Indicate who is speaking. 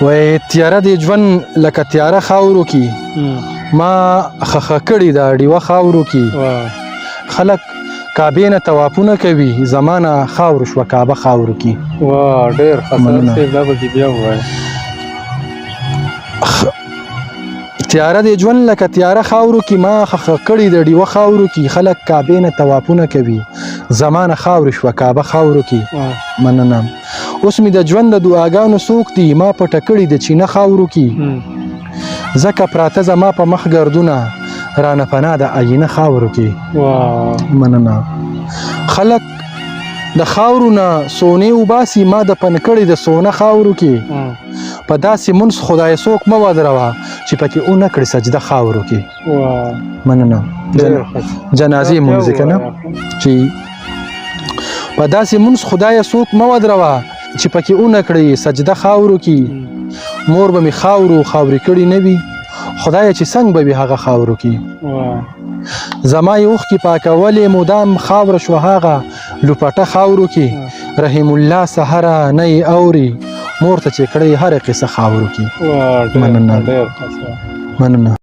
Speaker 1: وای تیاره د ژوند لکه تیاره خاورو کې ما خخه کړې ده ډیوه خاورو کې خلک کعبې نه طوافونه کوي زمانه خاورو شوه کعبه خاورو کې
Speaker 2: واه ډېر خطر صاحب دا به دې بیا ووایه
Speaker 1: تیاره د ژوند لکه تیاره خاورو کې ما خخه کړې د ډیوه خاورو کې خلک کعبې نه طوافونه کوي زمانه خاورو شوه کعبه خاورو کې مننه اوس مې د ژوند د دعاګانو څوک دي ما پټه کړې د چینه خاورو کې ځکه پراته زما په مخ ګردونه رانه پناه د آینه خاورو کې مننه خلک د خاورو نه سونې وباسي ما د پن کړې د سونه خاورو کې په داسې منس خدای څوک مه ودروه چې پکې ونه کړي سجده خاورو کې مننه جنازې مونځ که نه چې په داسې منس خدای څوک مه ودروه چې پکې ونه کړي سجده خاورو کې مور به مې خاورې کړي نه وي خدای چې څنګه به وي هغه خاورو کې زما یې اوښکې پاکولې مدام خاوره شوه هغه لوپټه خاورو کې رحیم الله سهره نه یې اوري مور ته چې کړی هره قصه خاورو کې مننه